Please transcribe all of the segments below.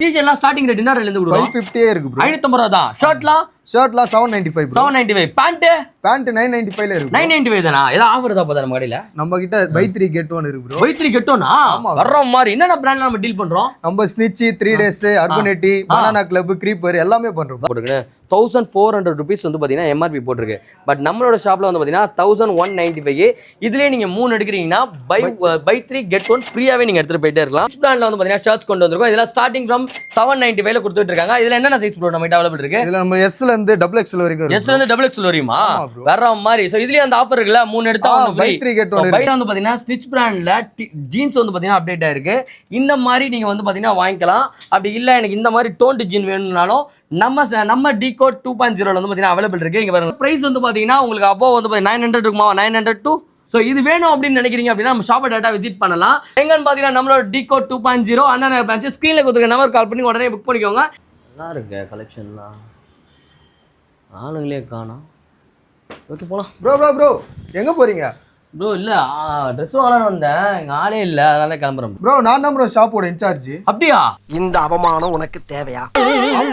T-shirt starting rate என்ன ரேட்ல இருந்து கொடுக்குறோம்? 550 இருக்கு bro. 550 ரூபாய் தான். ஷர்ட்லாம் 795 bro. 795. பேண்ட் 995 ல இருக்கு. 995 தானா? ஏதா ஆஃபர் தான் போதா நம்ம கடையில? நம்ம கிட்ட buy 3 get 1 இருக்கு bro. buy 3 get 1 வர்ற மாதிரி என்னென்ன பிராண்ட்ல நம்ம டீல் பண்றோம்? நம்ம ஸ்னிட்ச் 3 days அர்பனேட்டி banana club creeper எல்லாமே பண்றோம். போடுங்க 1400 rupees வந்து பாத்தீங்கன்னா எம்ஆர்பி போட்டுருக்கு. பட் நம்மளோட ஷாப்ல வந்து பாத்தீங்கன்னா 1195. இதுலயே நீங்க 3 எடுக்கிறீங்கன்னா buy 3 get 1 ஃப்ரீயாவே நீங்க எடுத்துட்டு போயிட்டே இருக்கலாம். பிராண்ட்ல வந்து பாத்தீங்கன்னா ஷர்ட்ஸ் கொண்டு வந்திருக்கோம். இதெல்லாம் ஸ்டார்டிங் फ्रॉम 795 ல கொடுத்துட்டு இருக்காங்க. இதுல என்னென்ன சைஸ் ப்ரோ நம்ம கிட்ட அவேலபிள் இருக்கு? இதுல நம்ம S ல இருந்து XXL வரைக்கும் இருக்கு. S ல இருந்து XXL வரையுமா? வேற மாதிரி. சோ இதுலயே அந்த ஆஃபர் இருக்குல 3 எடுத்தா ஒன்னு buy 3 get 1 இருக்கு. வந்து பாத்தீங்கன்னா ஸ்டிட்ச் பிராண்ட்ல ஜீன்ஸ் வந்து பாத்தீங்கன்னா அப்டேட் ஆயிருக்கு. இந்த மாதிரி நீங்க வந்து பாத்தீங்கன்னா வாங்கிக்கலாம். அப்படி இல்ல எனக்கு இந்த மாதிரி டோன்ட் ஜீன் வேணும்னாலும் நம்ம டிகோட் 2.0 ல வந்து பாத்தீங்கன்னா அவேலபிள் இருக்கு. இங்க பாருங்க பிரைஸ் வந்து பாத்தீங்கன்னா உங்களுக்கு அபோவ் வந்து 900 இருக்குமா 900 to சோ இது வேணும் அப்படின்னு நினைக்கிறீங்க அப்படின்னா நம்ம ஷாப்பை டேட்டா விசிட் பண்ணலாம். எங்கன்னு பாத்தீங்கன்னா நம்மளோட டிகோட் 2.0 அண்ணா பிரான்ச் ஸ்கிரீன்ல கொடுத்துருக்க நம்பர் கால் பண்ணி உடனே புக் பண்ணிக்கோங்க. நல்லா இருக்கு கலெக்ஷன்லாம். ஆளுங்களே காணோம். ஓகே போலாம். ப்ரோ எங்க போறீங்க? ப்ரோ இல்ல ட்ரெஸ் வாங்கலாம்னு வந்தேன். எங்க ஆளே இல்ல அதனால கிளம்புறேன். ப்ரோ நான் தான் ப்ரோ ஷாப்போட இன்சார்ஜ். அப்படியா? இந்த அவமானம் உனக்கு தேவையா?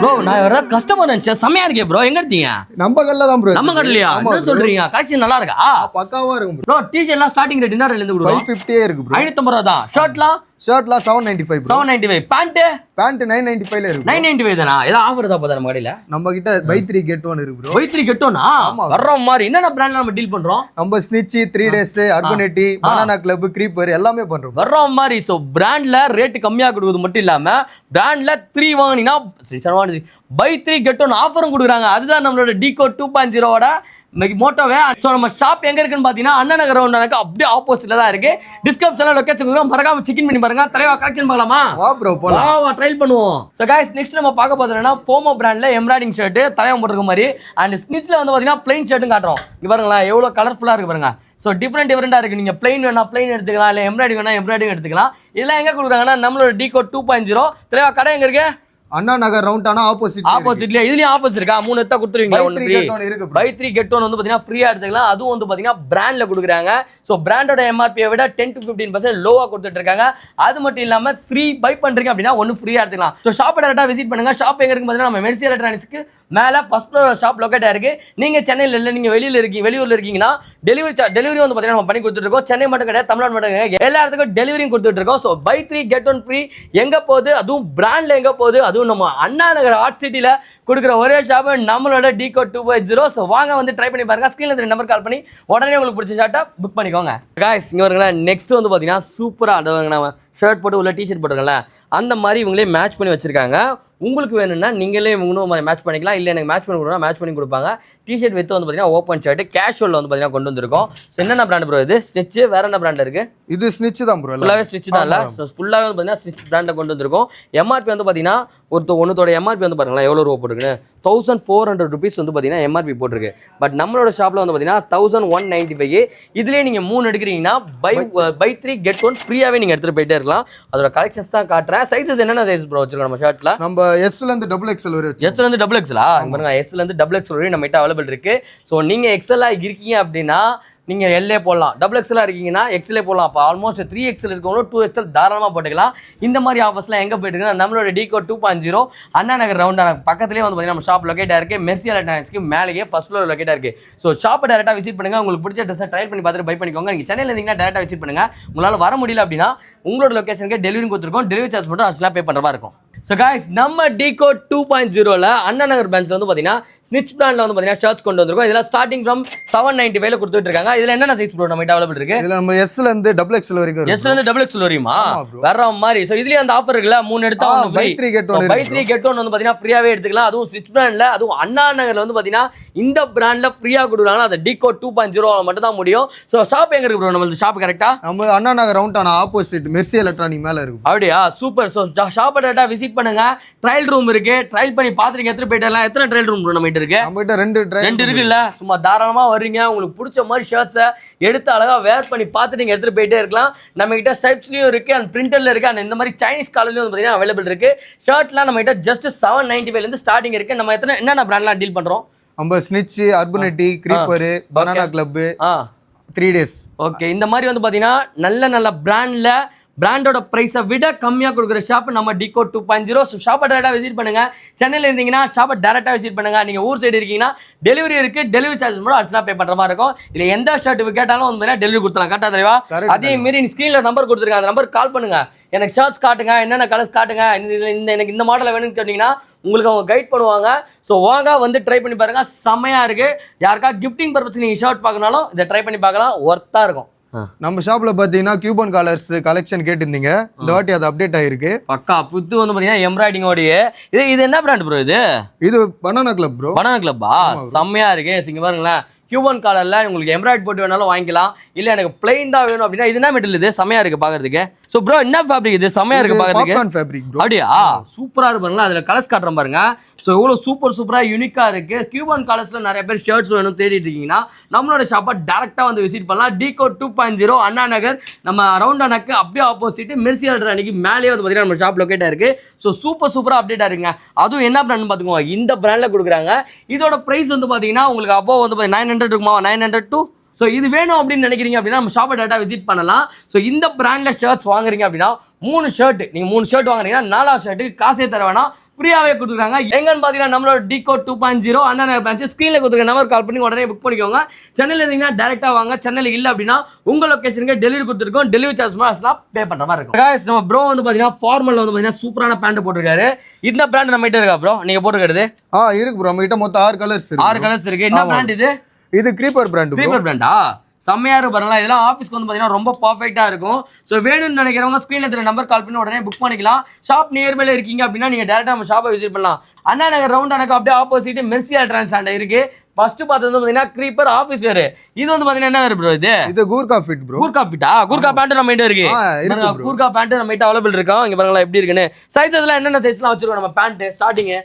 ப்ரோ நான் வேற கஸ்டமர் நினைச்சேன். செமையா இருக்கே ப்ரோ. எங்க எடுத்தீங்க? நம்ம கடையில தான் ப்ரோ. நம்ம கடையிலயா? என்ன சொல்றீங்க? கலெக்ஷன் நல்லா இருக்கா? பக்காவா இருக்கு ப்ரோ. T-shirt ஸ்டார்டிங் ரேட் என்ன ரேட்ல இருந்து கொடுக்குறோம்? 550 இருக்கு ப்ரோ. 550 ரூபாய் தான். ஷர்ட்லாம் 795 bro. 795. பேண்ட் 995 ல இருக்கு. 995 தானா? ஏதா ஆஃபர் தான் போதா நம்ம கடையில? நம்ம கிட்ட buy 3 get 1 இருக்கு bro. buy 3 get 1 வர்ற மாதிரி என்னென்ன பிராண்ட்ல நம்ம டீல் பண்றோம்? நம்ம ஸ்னிட்ச் 3 days அர்பனேட்டி banana club creeper எல்லாமே பண்றோம். வர்ற மாதிரி. சோ பிராண்ட்ல ரேட் கம்மியா கொடுக்கிறது மட்டும் இல்லாம பிராண்ட்ல 3 வாங்குனீங்கன்னா buy 3 get 1 ஆஃபரும் கொடுக்குறாங்க. அதுதான் நம்மளோட டிகோட் 2.0 ஓட மோட்டோவே. சோ நம்ம ஷாப் எங்க இருக்குன்னு பாத்தீங்கன்னா அண்ணா நகர் ரவுண்டானுக்கு அப்படியே ஆப்போசிட்ல தான் இருக்கு. டிஸ்கிரிப்ஷன்ல லொகேஷன் கொடுக்குறோம். மறக்காம செக் இன் பண்ணி பாருங்க. தலைவா கலெக்ஷன் பார்க்கலாமா? வா ப்ரோ போலாம். வா ட்ரைல் பண்ணுவோம். சோ गाइस நெக்ஸ்ட் நம்ம பார்க்க போறதுன்னா ஃபோமோ பிராண்ட்ல எம்ப்ராய்டிங் ஷர்ட் தலைவன் போட்டுருக்க மாதிரி அண்ட் ஸ்னிட்ச்ல வந்து பாத்தீங்கன்னா ப்ளைன் ஷர்ட்டும் காட்டுறோம். இங்க பாருங்களா எவ்வளவு கலர்ஃபுல்லா இருக்கு பாருங்க. சோ டிஃபரெண்டா இருக்கு. நீங்க ப்ளைன் வேணா ப்ளைன் எடுத்துக்கலாம், இல்ல எம்ப்ராய்டிங் வேணா எம்ப்ராய்டிங் எடுத்துக்கலாம். இதெல்லாம் எங்க கொடுக்குறாங்கன்னா நம்மளோட டிகோட் 2.0 தலைவா கடை எங்க இருக்கு? அண்ணா நகர் ரவுண்டானா ஆப்போசிட்ல. இதுலயும் ஆஃபர்ஸ் இருக்கா? 3 எடுத்தா கொடுத்துருவீங்களா? buy 3 get 1 வந்து பாத்தீங்கன்னா ஃப்ரீயா எடுத்துக்கலாம். அதுவும் வந்து பாத்தீங்கன்னா பிராண்ட்ல கொடுக்குறாங்க. சோ பிராண்டோட எம்ஆர்பியை விட 10 to 15% லோவா கொடுத்துட்டு இருக்காங்க. அது மட்டும் இல்லாம 3 பை பண்றீங்க அப்படின்னா 1 ஃப்ரீயா எடுத்துக்கலாம். சோ ஷாப்பை டேரக்டா விசிட் பண்ணுங்க. ஷாப் எங்க இருக்கு பாத்தீங்கன்னா நம்ம மெர்சி எலக்ட்ரானிக்ஸ்க்கு மேல ஃபர்ஸ்ட் ஃப்ளோர் ஷாப் லொகேட் ஆயிருக்கு. நீங்க சென்னையில இல்ல நீங்க வெளியூர்ல இருக்கீங்கன்னா டெலிவரி வந்து பாத்தீங்கன்னா நம்ம பண்ணி கொடுத்துட்டு இருக்கோம். சென்னை மட்டும் கிடையாது, தமிழ்நாடு மட்டும் கிடையாது, எல்லா இடத்துக்கும் டெலிவரியும் கொடுத்துட்டு இருக்கோம். சோ buy 3 get 1 ஃப்ரீ எங்க போகுது? அதுவும் பிராண்ட்ல எங்க போகுது? அதுவும் நம்ம அண்ணா நகர் ஆர்ட் சிட்டில கொடுக்குற ஒரே ஷாப் நம்மளோட டிகோட் 2.0. சோ வாங்க வந்து ட்ரை பண்ணி பாருங்க. ஸ்கிரீன்ல தெரிய நம்பர் கால் பண்ணி உடனே உங்களுக்கு பிடிச்ச ஷர்ட்டை புக் பண்ணிக்கோங்க. गाइस இங்க வரீங்களா நெக்ஸ்ட் வந்து பாத்தீங்கன்னா சூப்பரா நம்ம ஷர்ட் போட்டு உள்ள டிஷர்ட் போட்டுருக்கல அந்த மாதிரி இவங்களே மேட்ச் பண்ணி வச்சிருக்காங்க. உங்களுக்கு வேணும்னா நீங்களே இவங்களும் மேட்ச் பண்ணிக்கலாம். இல்லை எனக்கு மேட்ச் பண்ணி கொடுத்தா மேட்ச் பண்ணி கொடுப்பாங்க. டிஷர்ட் வித்து வந்து பார்த்தீங்கன்னா ஓப்பன் ஷர்ட் கேஷுவல் வந்து பார்த்தீங்கன்னா கொண்டு வந்திருக்கோம். ஸோ என்னென்ன பிராண்ட் ப்ரோ இது? ஸ்டிச் வேற என்ன பிராண்ட் இருக்கு? இது ஸ்னிட்ச் தான் ப்ரோ. ஃபுல்லாகவே ஸ்டிச் தான் இல்லை? ஸோ ஃபுல்லாகவே வந்து பார்த்தீங்கன்னா ஸ்டிச் பிராண்டில் கொண்டு வந்திருக்கோம். எம்ஆர்பி வந்து பார்த்தீங்கன்னா ஒன்றுத்தோட எம்ஆர்பி வந்து பாருங்களேன் எவ்வளோ ரூபா போட்டுருக்குன்னு 1400 rupees வந்து பார்த்தீங்கன்னா எம்ஆர்பி போட்டிருக்கு. பட் நம்மளோட ஷாப்பில் வந்து பார்த்தீங்கன்னா 1195. இதுலேயே நீங்கள் 3 எடுக்கிறீங்கன்னா buy 3 get 1 ஃப்ரீயாகவே நீங்கள் எடுத்துகிட்டு போயிட்டே இருக்கலாம். அதோட கலெக்ஷன்ஸ் தான் காட்டுறேன். சைஸஸ் என்னென்ன சைஸ் ப்ரோ வச்சிருக்கோம் நம்ம ஷர்ட்டில்? நம்ம S ல இருந்து XXL வரை S ல இருந்து XXL பாருங்க. S ல இருந்து XXL வரை நம்ம கிட்ட அவைலபிள் இருக்கு. ஸோ நீங்க XL இருக்கீங்க அப்படின்னா நீங்க LA போடலாம். XXL இருக்கீங்கன்னா XL போடலாம். அப்போ ஆல்மோஸ்ட் 3XL இருக்கவங்களும் 2XL தாராளமாக போட்டுக்கலாம். இந்த மாதிரி ஆஃபர்ஸ்லாம் எங்கே போயிட்டு இருக்குன்னா நம்மளோட டிகோட் 2.0 அண்ணா நகர் ரவுண்டான பக்கத்துலேயே வந்து பார்த்தீங்கன்னா நம்ம ஷாப் லொகேட்டாக இருக்கு. மெர்சி எலக்ட்ரானிக்ஸ்க்கு மேலேயே ஃபர்ஸ்ட் ஃப்ளோர் லொகேட்டாக இருக்கு. ஸோ ஷாப்பை டேரக்டாக விசிட் பண்ணுங்க. உங்களுக்கு பிடிச்ச ட்ரெஸ்ஸை ட்ரை பண்ணி பார்த்துட்டு பை பண்ணிக்கோங்க. நீங்கள் சென்னையில் இருந்தீங்கன்னா டேரக்டாக விசிட் பண்ணுங்க. உங்களால் வர முடியல அப்படின்னா உங்களோட லொகேஷனுக்கு டெலிவரி கொடுத்துருக்கோம். டெலிவரி சார்ஜ் மட்டும் அதெல்லாம் பே பண்ணுற மாதிரி இருக்கும். ஸோ गाइस நம்ம டிகோட் 2.0ல அண்ணா நகர் பிரான்ச்ல வந்து பார்த்தீங்கன்னா ஸ்னிட்ச் பிராண்ட்ல வந்து பார்த்தீங்கன்னா ஷர்ட்ஸ் கொண்டு வந்திருக்கோம். இதெல்லாம் ஸ்டார்டிங் ஃப்ரம் 795 ல கொடுத்துட்டு இருக்காங்க. இதுல என்னென்ன சைஸ் ப்ரோ நம்ம கிட்ட அவைலபிள் இருக்கு? இதுல நம்ம S ல இருந்து XXL வரைக்கும் இருக்கு. S ல இருந்து XXL வரையுமா? வேற மாதிரி. சோ இதுலயே அந்த ஆஃபர் இருக்குல 3 எடுத்தா ஒன்னு ஃப்ரீ. buy 3 get 1 வந்து பாத்தீங்கன்னா ஃப்ரீயாவே எடுத்துக்கலாம். அதுவும் ஸ்டிச் பிராண்ட்ல அதுவும் அண்ணா நகர்ல வந்து பாத்தீங்கன்னா இந்த பிராண்ட்ல ஃப்ரீயா கொடுக்குறாங்க. அது டிகோட் 2.0 மட்டும் தான் முடியும். சோ ஷாப் எங்க இருக்கு ப்ரோ? நம்ம ஷாப் கரெக்ட்டா நம்ம Anna Nagar ரவுண்டான opposite Mercy electronic மேல இருக்கு. அப்படியே சூப்பர். சோ ஷாப்பை டேரக்டா விசிட் பண்ணுங்க. ட்ரையல் ரூம் இருக்கு. ட்ரையல் பண்ணி பாத்துட்டு எடுத்து போயிடலாம். எத்தனை ட்ரையல் ரூம் ப்ரோ நம்ம கிட்ட இருக்கு? நம்ம கிட்ட 2 இருக்குல்ல. சும்மா தாராளமா வர்றீங்க. உங்களுக்கு பிடிச்ச மாதிரி ஷர்ட்ஸை எடுத்து அழகா வேர் பண்ணி பார்த்துட்டு நீங்க எடுத்துட்டு போயிட்டே இருக்கலாம். நம்ம கிட்ட ஸ்டைப்ஸ்லயும் இருக்கு அண்ட் பிரிண்டர்ல இருக்கு அண்ட் இந்த மாதிரி சைனீஸ் காலர்லயும் வந்து பாத்தீங்கன்னா அவைலபிள் இருக்கு. ஷர்ட்லாம் நம்ம கிட்ட ஜஸ்ட் 795 இருந்து ஸ்டார்டிங் இருக்கு. நம்ம என்னென்ன பிராண்ட்லாம் டீல் பண்றோம்? நம்ம ஸ்னிட்ச், அர்பனேட்டி, கிரீப்பர், banana club 3 days. ஓகே இந்த மாதிரி வந்து பாத்தீங்கன்னா நல்ல பிராண்ட்ல பிராண்டோட பிரைஸை விட கம்மியாக கொடுக்குற ஷாப் நம்ம டிகோட் 2.0. ஸோ ஷாப்பை டேரெக்டாக விசிட் பண்ணுங்க. சென்னையில் இருந்தீங்கன்னா ஷாப்பை டேரெக்டாக விசிட் பண்ணுங்க. நீங்கள் ஊர் சைடு இருக்கீங்கன்னா டெலிவரி இருக்கு. டெலிவரி சார்ஜ் மட்டும் அடிச்சுனா பே பண்ணுற மாதிரி இருக்கும். இதில் எந்த ஷர்ட் கேட்டாலும் வந்து டெலிவரி கொடுத்துலாம். கரெக்டாக தெளிவா? அதே மாரி ஸ்க்ரீனில் நம்பர் கொடுத்துருக்காங்க. அந்த நம்பர் கால் பண்ணுங்க. எனக்கு ஷர்ட்ஸ் காட்டுங்க, என்னென்ன கலர்ஸ் காட்டுங்க, எனக்கு இந்த மாடலில் வேணும்னு கேட்டிங்கன்னா உங்களுக்கு அவங்க கைட் பண்ணுவாங்க. ஸோ வாங்க வந்து ட்ரை பண்ணி பாருங்க. செம்மையாக இருக்கு. யாருக்கா கிஃப்டிங் பர்பஸ் நீங்கள் ஷர்ட் பார்க்கனாலும் இதை ட்ரை பண்ணி பார்க்கலாம். ஒர்த்தாக இருக்கும். நம்ம ஷாப்ல பாத்தீங்கன்னா கியூபன் காலர்ஸ் கலெக்ஷன் கேட்டிருந்தீங்க. இந்த வாட்டி அது அப்டேட் ஆயிருக்கு. பக்கா புத்து வந்து பாத்தீங்கன்னா எம்ப்ராய்டிங்கோடைய இது என்ன பிராண்ட் ப்ரோ? இது பனானா கிளப் ப்ரோ. பனானா கிளப்பா? செம்மையா இருக்கு. இங்க பாருங்களேன், கியூபன் காலர்ல உங்களுக்கு எம்ப்ராய்ட் போட்டு வேணாலும் வாங்கிக்கலாம். இல்ல எனக்கு பிளைன் தான் வேணும் அப்படின்னா இது என்ன மெட்டீரியல்? இது செம்மையா இருக்கு பாக்குறதுக்கு. சோ ப்ரோ என்ன ஃபேப்ரிக் இது? செம்மையா இருக்கு பாக்குறதுக்கு. Popcorn fabric bro. அப்படியா? சூப்பரா இருக்கு பாருங்க. அதுல கலர்ஸ் காட்டுறேன் பாருங்க. ஸோ எவ்வளோ சூப்பரா யூனிக்கா இருக்கு. கியூபன் காலர்ஸ்ல நிறைய பேர் ஷர்ட்ஸ் வேணும் தேடிட்டு இருக்கீங்கன்னா நம்மளோட ஷாப்பை டேரக்டா வந்து விசிட் பண்ணலாம். டிகோட் 2.0 அண்ணா நகர் நம்ம ரவுண்டானாக்கு அப்படியே ஆப்போசிட் மெர்சி அன்னைக்கு மேலேயே வந்து பார்த்தீங்கன்னா நம்ம ஷாப் லொக்கேட் ஆயிருக்கு. ஸோ சூப்பரா அப்டேட் ஆயிருங்க. அதுவும் என்ன பிராண்ட் பார்த்துக்கோங்க, இந்த பிராண்ட்ல கொடுக்குறாங்க. இதோட பிரைஸ் வந்து பார்த்தீங்கன்னா உங்களுக்கு அப்போ வந்து 900 இருக்குமா? 900 to. ஸோ இது வேணும் அப்படின்னு நினைக்கிறீங்க அப்படின்னா நம்ம ஷாப்பை டேட்டா விசிட் பண்ணலாம். ஸோ இந்த பிராண்ட்ல ஷர்ட்ஸ் வாங்குறீங்க அப்படின்னா 3 ஷர்ட் நீங்கள் 3 ஷர்ட் வாங்குறீங்கன்னா 4 ஷர்ட்டுக்கு காசே தர வேணாம், ஃப்ரீயாவே கொடுத்துருக்காங்க. எங்கன்னு பார்த்தீங்கன்னா நம்மளோட டிகோட் 2.0 அண்ணா நகர் பிரான்ச். ஸ்க்ரீனில் கொடுத்துருக்க நம்பர் கால் பண்ணி உடனே புக் பண்ணிக்கோங்க. சென்னையில் இருந்தீங்கன்னா டேரெக்டாக வாங்க. சென்னையில் இல்லை அப்படின்னா உங்கள் லொக்கேஷனுக்கு டெலிவரி கொடுத்துருக்கோம். டெலிவரி சார்ஜ் மாதிரி பே பண்ணுற மாதிரி இருக்கும். Guys, நம்ம ப்ரோ வந்து பார்த்தீங்கன்னா ஃபார்மலில் வந்து பார்த்தீங்கன்னா சூப்பரான பேண்ட் போட்டிருக்காரு. இந்த பிராண்ட் நம்ம கிட்ட இருக்கா ப்ரோ? நீங்கள் போட்டுக்கிறது? இருக்கு ப்ரோ. நம்ம கிட்ட மொத்தம் 6 கலர்ஸ் இருக்கு. 6 கலர்ஸ் இருக்கு. என்ன பிராண்ட் இது? இது கிரீப்பர் பிராண்ட். கிரீப்பர் பிராண்டா? செம்மையா இருக்கு பாருங்களா. இதெல்லாம் ஆஃபீஸ்க்கு வந்து பார்த்தீங்கன்னா ரொம்ப பர்ஃபெக்டா இருக்கும். ஸோ வேணும்னு நினைக்கிறவங்க ஸ்க்ரீனில் தெரிய நம்பர் கால் பண்ணி உடனே புக் பண்ணிக்கலாம். ஷாப் நியர்பைல இருக்கீங்க அப்படின்னா நீங்க டேரக்டா நம்ம ஷாப்பை விசிட் பண்ணலாம். அண்ணா நகர் ரவுண்டானாக்கு அப்படியே ஆப்போசிட் மெர்சி அல்ட்ரான்ஸ் இருக்கு. ஃபர்ஸ்ட் பார்த்தது வந்து பார்த்தீங்கன்னா கிரீப்பர் ஆஃபீஸ் வேர். இது வந்து பார்த்தீங்கன்னா என்ன வேறு ப்ரோ? இது கூர்கா ஃபிட் ப்ரோ. கூர்கா ஃபிட்டா? கூர்கா பேண்ட் நம்ம கிட்ட இருக்கு. கூர்கா பேண்ட் நம்ம கிட்ட அவைலபிள் இருக்கும். இங்க பாருங்களா எப்படி இருக்குன்னு. சைஸ் எல்லாம் என்னென்ன சைஸ்லாம் வச்சிருக்கோம் நம்ம பேண்ட் ஸ்டார்டிங்?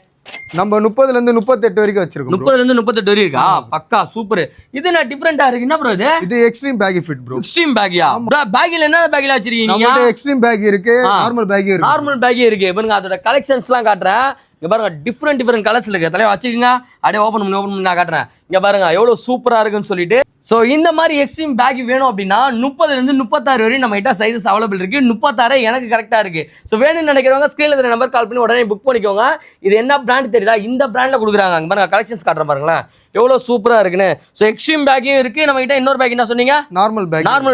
நம்ம 30 ல இருந்து 38 வரைக்கும் வச்சிருக்கோம். 30 ல இருந்து 38 வரைக்கும் இருக்கா? பக்கா சூப்பர். இது என்ன டிஃபரெண்டா இருக்கு? என்ன ப்ரோ இது? இது extreme baggy fit bro. Extreme பேகியா? ப்ரோ பேகில என்ன பேகில வச்சிருக்கீங்க? நம்மட்ட எக்ஸ்ட்ரீம் பேகி இருக்கு, நார்மல் பேகி இருக்கு. நார்மல் பேகி இருக்கு. பாருங்க அதோட கலெக்ஷன்ஸ்லாம் காட்டுறேன். இங்க பாருங்க டிஃப்ரெண்ட் கலர்ஸ்ல இருக்கு. தலையை வச்சுக்கோங்க. அப்படியே ஓபன் பண்ணி நான் காட்டுறேன். இங்க பாருங்க எவ்வளவு சூப்பரா இருக்குன்னு சொல்லிட்டு. ஸோ இந்த மாதிரி எக்ஸ்ட்ரீம் பேக் வேணும் அப்படின்னா 30 ல இருந்து 36 வரையும் நம்ம கிட்ட சைஸஸ் அவைலபிள் இருக்கு. 36 எனக்கு கரெக்டா இருக்கு. ஸோ வேணும்னு நினைக்கிறவங்க ஸ்கிரீன்ல இருக்கிற நம்பர் கால் பண்ணி உடனே புக் பண்ணிக்கோங்க. இது என்ன பிராண்ட் தெரியுதா? இந்த பிராண்ட்ல கொடுக்குறாங்க. அங்க பாருங்க கலெக்ஷன்ஸ் காட்டுற பாருங்களேன் எவ்வளவு சூப்பரா இருக்குன்னு. ஸோ எக்ஸ்ட்ரீம் பேக்கையும் இருக்கு நம்ம கிட்ட. இன்னொரு பேக் என்ன சொன்னீங்க? நார்மல்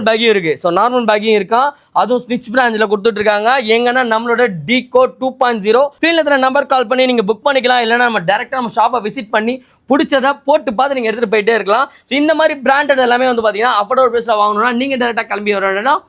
பேக்கையும் இருக்கு. ஸோ நார்மல் பேக்கையும் இருக்கா. அதுவும் ஸ்டிச் பிரான்ச்ல கொடுத்துட்டு இருக்காங்க. எங்கன்னா நம்மளோட டிகோட் 2.0 ஸ்கிரீன்ல இருக்கிற நம்பர் கால் பண்ணி நீங்க புக் பண்ணிக்கலாம். இல்லைன்னா நம்ம டேரக்டா நம்ம ஷாப்பை விசிட் பண்ணி பிடிச்சதை போட்டு பார்த்து நீங்கள் எடுத்துகிட்டு போயிட்டே இருக்கலாம். ஸோ இந்த மாதிரி பிராண்டட் எல்லாமே வந்து பார்த்தீங்கன்னா அஃபோர்டபுள் ப்ரைஸில் வாங்கணும்னா நீங்கள் டேரெக்டாக கிளம்பி வர வேணும்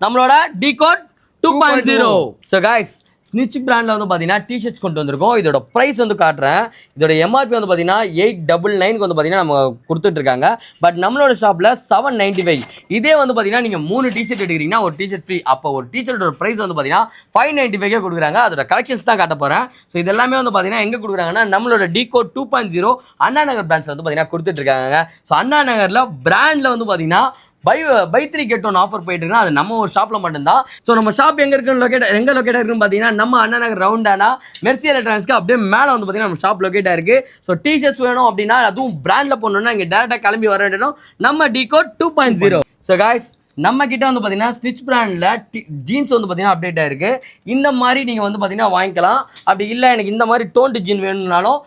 நம்மளோட டிகோட் 2.0. ஸோ காய்ஸ் ஸ்னிச் பிராண்டில் வந்து பார்த்தீங்கன்னா டிஷர்ட்ஸ் கொண்டு வந்திருக்கோம். இதோட ப்ரைஸ் வந்து காட்டுறேன். இதோட எம்ஆர்பி வந்து பார்த்தீங்கன்னா 899 வந்து பார்த்தீங்கன்னா நம்ம கொடுத்துட்ருக்காங்க. பட் நம்மளோட ஷாப்பில் 795. இதே வந்து பார்த்தீங்கன்னா நீங்கள் 3 டிஷர்ட் எடுக்கிறீங்கன்னா ஒரு டிஷர்ட் ஃப்ரீ. அப்போ ஒரு டிஷர்ட்டோட ப்ரைஸ் வந்து பார்த்தீங்கன்னா 595 கொடுக்குறாங்க. அதோட கலெக்ஷன்ஸ் தான் காட்ட போகிறேன். ஸோ இது எல்லாமே வந்து பார்த்தீங்கன்னா எங்கே கொடுக்குறாங்கன்னா நம்மளோட டிகோட் 2.0 அண்ணா நகர் பிரான்ச்சில் வந்து பார்த்தீங்கன்னா கொடுத்துட்ருக்காங்க. ஸோ அண்ணா நகரில் பிராண்டில் வந்து பார்த்தீங்கன்னா பை 3 get 1 ஆஃபர் போயிட்டு இருக்குன்னா அது நம்ம ஒரு ஷாப்ல மட்டும்தான். ஸோ நம்ம ஷாப் எங்க இருக்குன்னு எங்க லொக்கேட் இருக்குன்னு பார்த்தீங்கன்னா நம்ம அண்ணா நகர் ரவுண்டானா மெர்சி எலக்ட்ரானிக்ஸ்க்கு அப்படியே மேலே வந்து பார்த்தீங்கன்னா நம்ம ஷாப் லொக்கேட் ஆயிருக்கு. ஸோ டிஷர்ட்ஸ் வேணும் அப்படின்னா அதுவும் பிராண்ட்ல போடணும்னா இங்கே டேரக்டா கிளம்பி வர வேணும் நம்ம டிகோட் 2.0. ஸோ காய்ஸ் நம்ம கிட்ட வந்து பார்த்தீங்கன்னா ஸ்டிச் பிராண்டில் ஜீன்ஸ் வந்து பார்த்தீங்கன்னா அப்டேட் ஆயிருக்கு. இந்த மாதிரி நீங்கள் வந்து பார்த்தீங்கன்னா வாங்கிக்கலாம். அப்படி இல்லை எனக்கு இந்த மாதிரி டோன்டு ஜீன் வேணும்னாலும்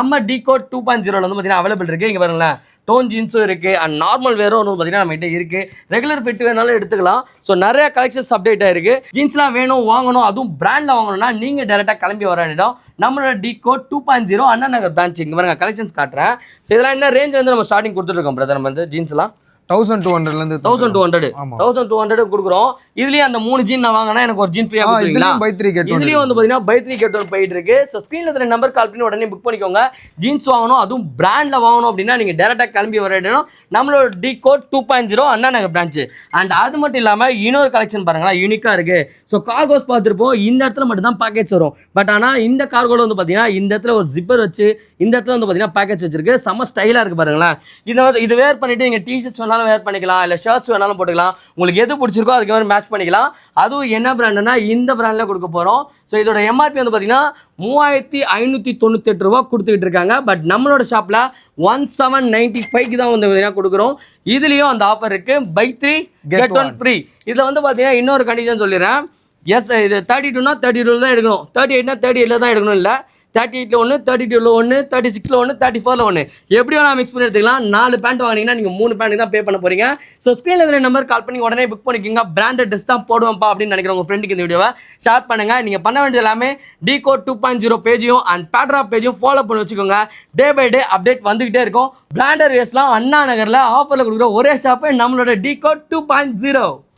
நம்ம டிகோட் 2.0 வந்து பார்த்தீங்கன்னா அவைலபிள் இருக்கு. இங்கே பாருங்களேன் டோன் ஜீன்ஸும் இருக்குது அண்ட் நார்மல் வேரும் வந்து பார்த்தீங்கன்னா நம்மகிட்ட இருக்குது. ரெகுலர் ஃபிட் வேணாலும் எடுத்துக்கலாம். ஸோ நிறைய கலெக்ஷன்ஸ் அப்டேட் ஆயிருக்கு. ஜீன்ஸ்லாம் வேணும் வாங்கணும் அதுவும் பிராண்டில் வாங்கணும்னா நீங்கள் டேரெக்டாக கிளம்பி வர வேண்டியதும் நம்மளோட டிகோட் 2.0 அண்ணா நகர் பிரான்ச். இங்கே பாருங்க கலெக்ஷன்ஸ் காட்டுறேன். ஸோ இதெல்லாம் என்ன ரேஞ்சில் நம்ம ஸ்டார்டிங் கொடுத்துருக்கோம் பிரதர்? நம்ம வந்து ஜீன்ஸ்லாம் 1200 ல இருந்து 1200 கொடுக்குறோம். இதுலயே அந்த 3 ஜீன் நான் வாங்கினா எனக்கு ஒரு ஜீன் ஃப்ரீயா கொடுத்துருவீங்களா? இதுலயும் வந்து பாத்தீங்கன்னா பை 3 get 1 போயிட்டு இருக்கு. ஸோ ஸ்கிரீன்ல இருக்கிற நம்பர் கால் பண்ணி உடனே புக் பண்ணிக்கோங்க. ஜீன்ஸ் வாங்கணும் அதுவும் பிராண்ட்ல வாங்கணும் அப்படின்னா நீங்க டேரக்டா கிளம்பி வர வேணும் நம்மளோட decode 2.0 Anna Nagar branch. And அது மட்டும் இல்லாம இன்னொரு கலெக்ஷன் பாருங்களா யூனிக்கா இருக்கு. ஸோ கார்கோஸ் பார்த்துருப்போம். இந்த இடத்துல மட்டும் தான் பேக்கேஜ் வரும். பட் ஆனால் இந்த கார்கோல வந்து பார்த்தீங்கன்னா இந்த இடத்துல ஒரு ஜிப்பர் வச்சு இந்த இடத்துல வந்து பார்த்தீங்கன்னா பேக்கேஜ் வச்சிருக்கு. செம்ம ஸ்டைலாக இருக்கு பாருங்களேன். இது வேர் பண்ணிட்டு நீங்கள் டிஷர்ட்ஸ் வேணாலும் வேணாலும் வேர் பண்ணிக்கலாம், இல்லை ஷர்ட்ஸ் வேணாலும் போட்டுக்கலாம். உங்களுக்கு எது பிடிச்சிருக்கோ அதுக்கு மாதிரி மேட்ச் பண்ணிக்கலாம். அதுவும் என்ன பிராண்டுனா இந்த பிராண்டில் கொடுக்க போகிறோம். ஸோ இதோட எம்ஆர்பி வந்து பார்த்தீங்கன்னா 3598 ரூபா கொடுத்துக்கிட்டு இருக்காங்க. பட் நம்மளோட ஷாப்பில் 1795 தான் வந்து பார்த்தீங்கன்னா கொடுக்குறோம். இதுலேயும் அந்த ஆஃபர் இருக்குது, buy 3 get 1 free. இதில் வந்து பார்த்தீங்கன்னா இன்னொரு கண்டிஷன் சொல்லிடுறேன். எஸ், இது 32னா 32 தான் எடுக்கணும், 38னா 38 தான் எடுக்கணும். இல்லை 38ல் 1, 32ல் 1, 36ல் 1, 34ல் 1 எப்படி வேணால் மிக்ஸ் பண்ணி எடுத்துக்கலாம். 4 பேண்ட் வாங்கினீங்கன்னா நீங்கள் 3 பேண்ட் தான் பே பண்ண போகிறீங்க. ஸோ ஸ்க்ரீனில் இருக்கிற நம்பர் கால் பண்ணி உடனே புக் பண்ணிக்கோங்க. பிராண்டட் ட்ரெஸ் தான் போடுவோம்ப்பா அப்படின்னு நினைக்கிறேன். உங்கள் ஃப்ரெண்டுக்கு இந்த வீடியோவை ஷேர் பண்ணுங்கள். நீங்கள் பண்ண வேண்டியது எல்லாமே டிகோட் 2.0 பேஜையும் அண்ட் பேட்ரா பேஜையும் ஃபாலோ பண்ணி வச்சுக்கோங்க. டே பை டே அப்டேட் வந்துகிட்டே இருக்கும். பிராண்டட் வேஸ்லாம் அண்ணா நகரில் ஆஃபரில் கொடுக்குற ஒரே ஷாப்பு நம்மளோட டிகோட் 2.0.